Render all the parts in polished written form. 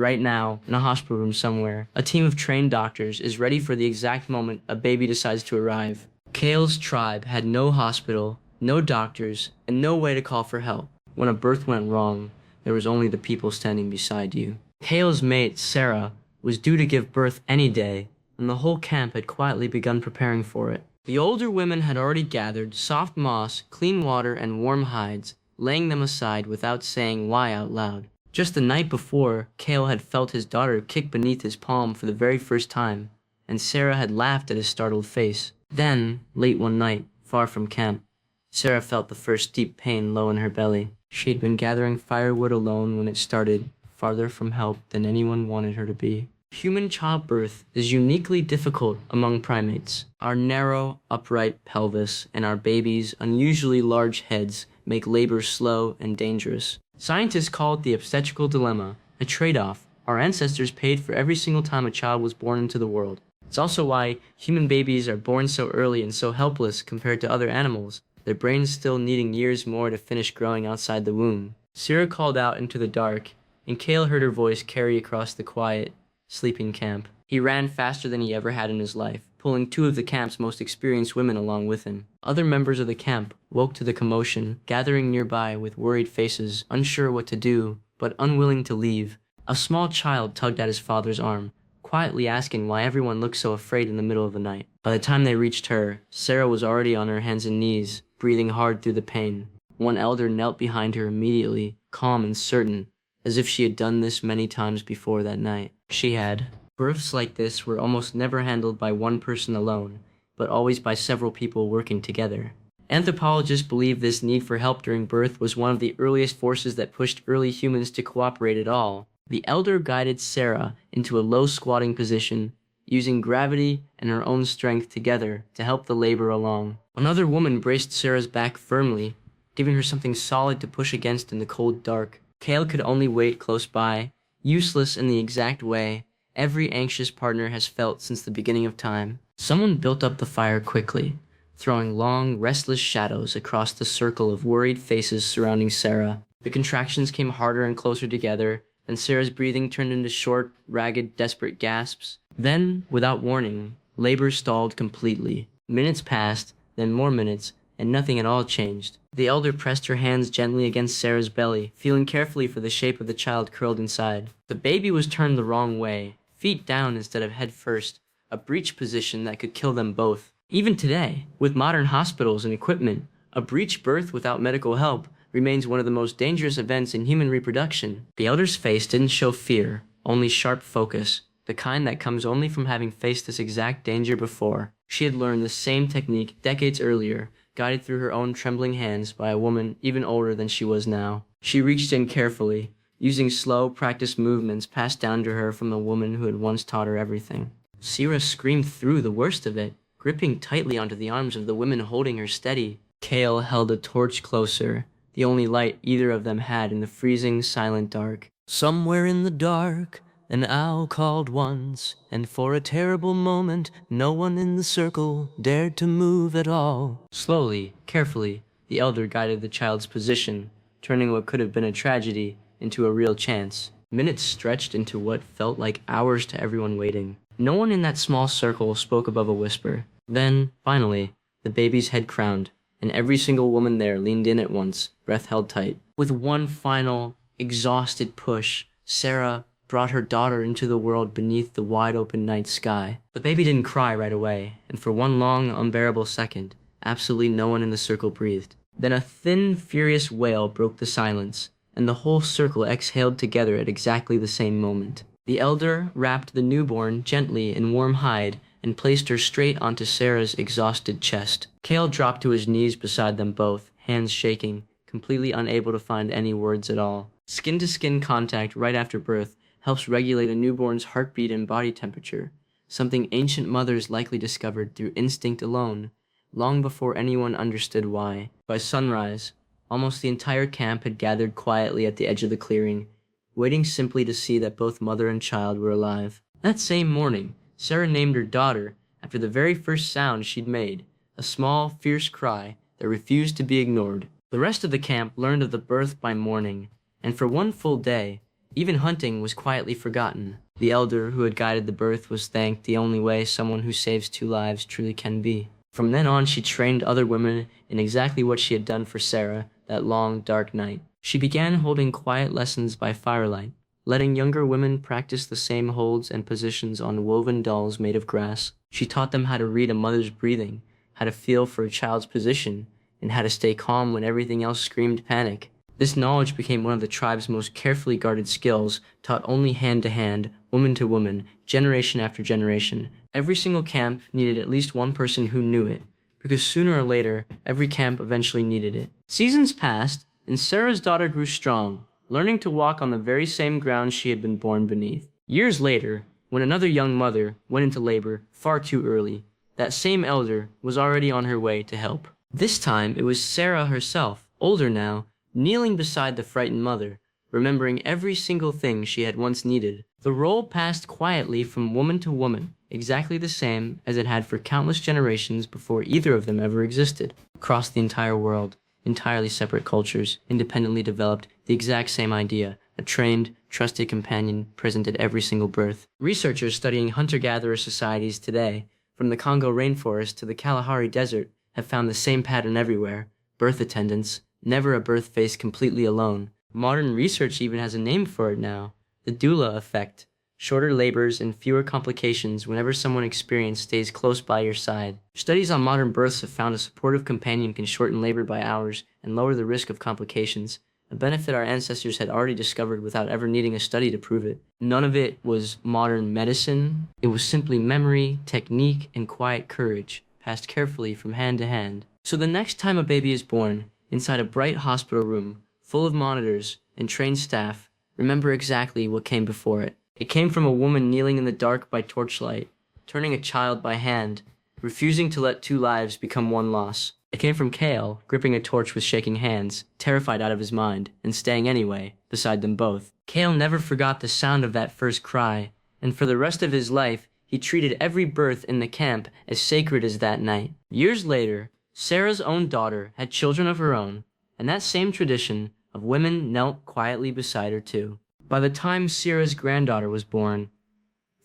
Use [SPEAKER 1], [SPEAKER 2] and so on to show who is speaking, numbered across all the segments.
[SPEAKER 1] Right now, in a hospital room somewhere, a team of trained doctors is ready for the exact moment a baby decides to arrive. Kael's tribe had no hospital, no doctors, and no way to call for help. When a birth went wrong, there was only the people standing beside you. Kael's mate, Sera, was due to give birth any day, and the whole camp had quietly begun preparing for it. The older women had already gathered soft moss, clean water, and warm hides, laying them aside without saying why out loud. Just the night before, Kael had felt his daughter kick beneath his palm for the very first time, and Sera had laughed at his startled face. Then, late one night, far from camp, Sera felt the first deep pain low in her belly. She had been gathering firewood alone when it started, farther from help than anyone wanted her to be. Human childbirth is uniquely difficult among primates. Our narrow, upright pelvis and our babies' unusually large heads make labor slow and dangerous. Scientists call it the obstetrical dilemma, a trade-off our ancestors paid for every single time a child was born into the world. It's also why human babies are born so early and so helpless compared to other animals, their brains still needing years more to finish growing outside the womb. Sera called out into the dark, and Kael heard her voice carry across the quiet, sleeping camp. He ran faster than he ever had in his life, pulling two of the camp's most experienced women along with him. Other members of the camp woke to the commotion, gathering nearby with worried faces, unsure what to do, but unwilling to leave. A small child tugged at his father's arm, quietly asking why everyone looked so afraid in the middle of the night. By the time they reached her, Sera was already on her hands and knees, breathing hard through the pain. One elder knelt behind her immediately, calm and certain, as if she had done this many times before that night. She had. Births like this were almost never handled by one person alone, but always by several people working together. Anthropologists believe this need for help during birth was one of the earliest forces that pushed early humans to cooperate at all. The elder guided Sera into a low squatting position, using gravity and her own strength together to help the labor along. Another woman braced Sera's back firmly, giving her something solid to push against in the cold dark. Kael could only wait close by, useless in the exact way every anxious partner has felt since the beginning of time. Someone built up the fire quickly, throwing long, restless shadows across the circle of worried faces surrounding Sera. The contractions came harder and closer together, and Sera's breathing turned into short, ragged, desperate gasps. Then, without warning, labor stalled completely. Minutes passed, then more minutes, and nothing at all changed. The elder pressed her hands gently against Sera's belly, feeling carefully for the shape of the child curled inside. The baby was turned the wrong way, feet down instead of head first, a breech position that could kill them both. Even today, with modern hospitals and equipment, a breech birth without medical help remains one of the most dangerous events in human reproduction. The elder's face didn't show fear, only sharp focus, the kind that comes only from having faced this exact danger before. She had learned the same technique decades earlier, guided through her own trembling hands by a woman even older than she was now. She reached in carefully, using slow, practiced movements passed down to her from a woman who had once taught her everything. Sera screamed through the worst of it, gripping tightly onto the arms of the women holding her steady. Kael held a torch closer, the only light either of them had in the freezing, silent dark. Somewhere in the dark, an owl called once, and for a terrible moment, no one in the circle dared to move at all. Slowly, carefully, the elder guided the child's position, turning what could have been a tragedy into a real chance. Minutes stretched into what felt like hours to everyone waiting. No one in that small circle spoke above a whisper. Then, finally, the baby's head crowned, and every single woman there leaned in at once, breath held tight. With one final, exhausted push, Sera brought her daughter into the world beneath the wide-open night sky. The baby didn't cry right away, and for one long, unbearable second, absolutely no one in the circle breathed. Then a thin, furious wail broke the silence, and the whole circle exhaled together at exactly the same moment. The elder wrapped the newborn gently in warm hide and placed her straight onto Sera's exhausted chest. Kael dropped to his knees beside them both, hands shaking, completely unable to find any words at all. Skin-to-skin contact right after birth helps regulate a newborn's heartbeat and body temperature, something ancient mothers likely discovered through instinct alone, long before anyone understood why. By sunrise, almost the entire camp had gathered quietly at the edge of the clearing, waiting simply to see that both mother and child were alive. That same morning, Sera named her daughter after the very first sound she'd made, a small, fierce cry that refused to be ignored. The rest of the camp learned of the birth by morning, and for one full day, Even hunting was quietly forgotten. The elder who had guided the birth was thanked the only way someone who saves 2 lives truly can be. From then on, she trained other women in exactly what she had done for Sera that long, dark night. She began holding quiet lessons by firelight, letting younger women practice the same holds and positions on woven dolls made of grass. She taught them how to read a mother's breathing, how to feel for a child's position, and how to stay calm when everything else screamed panic. This knowledge became one of the tribe's most carefully guarded skills, taught only hand to hand, woman to woman, generation after generation. Every single camp needed at least one person who knew it, because sooner or later, every camp eventually needed it. Seasons passed, and Sera's daughter grew strong, learning to walk on the very same ground she had been born beneath. Years later, when another young mother went into labor far too early, that same elder was already on her way to help. This time, it was Sera herself, older now, kneeling beside the frightened mother, remembering every single thing she had once needed. The role passed quietly from woman to woman, exactly the same as it had for countless generations before either of them ever existed. Across the entire world, entirely separate cultures, independently developed the exact same idea, a trained, trusted companion present at every single birth. Researchers studying hunter-gatherer societies today, from the Congo rainforest to the Kalahari desert, have found the same pattern everywhere: birth attendants, never a birth faced completely alone. Modern research even has a name for it now: the doula effect. Shorter labors and fewer complications whenever someone experienced stays close by your side. Studies on modern births have found a supportive companion can shorten labor by hours and lower the risk of complications, a benefit our ancestors had already discovered without ever needing a study to prove it. None of it was modern medicine. It was simply memory, technique, and quiet courage, passed carefully from hand to hand. So the next time a baby is born, inside a bright hospital room, full of monitors and trained staff, remember exactly what came before it. It came from a woman kneeling in the dark by torchlight, turning a child by hand, refusing to let 2 lives become 1 loss. It came from Kael, gripping a torch with shaking hands, terrified out of his mind, and staying anyway, beside them both. Kael never forgot the sound of that first cry, and for the rest of his life, he treated every birth in the camp as sacred as that night. Years later, Sera's own daughter had children of her own, and that same tradition of women knelt quietly beside her too. By the time Sera's granddaughter was born,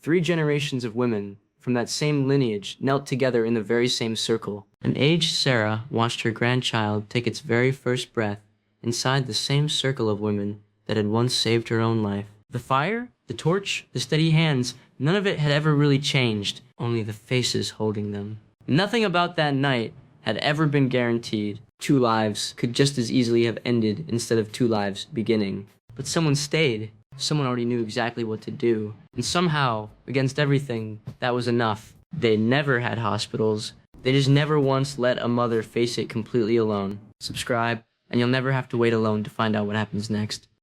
[SPEAKER 1] 3 generations of women from that same lineage knelt together in the very same circle. And aged Sera watched her grandchild take its very first breath inside the same circle of women that had once saved her own life. The fire, the torch, the steady hands, none of it had ever really changed, only the faces holding them. Nothing about that night had ever been guaranteed. 2 lives could just as easily have ended instead of 2 lives beginning. But someone stayed. Someone already knew exactly what to do. And somehow, against everything, that was enough. They never had hospitals. They just never once let a mother face it completely alone. Subscribe, and you'll never have to wait alone to find out what happens next.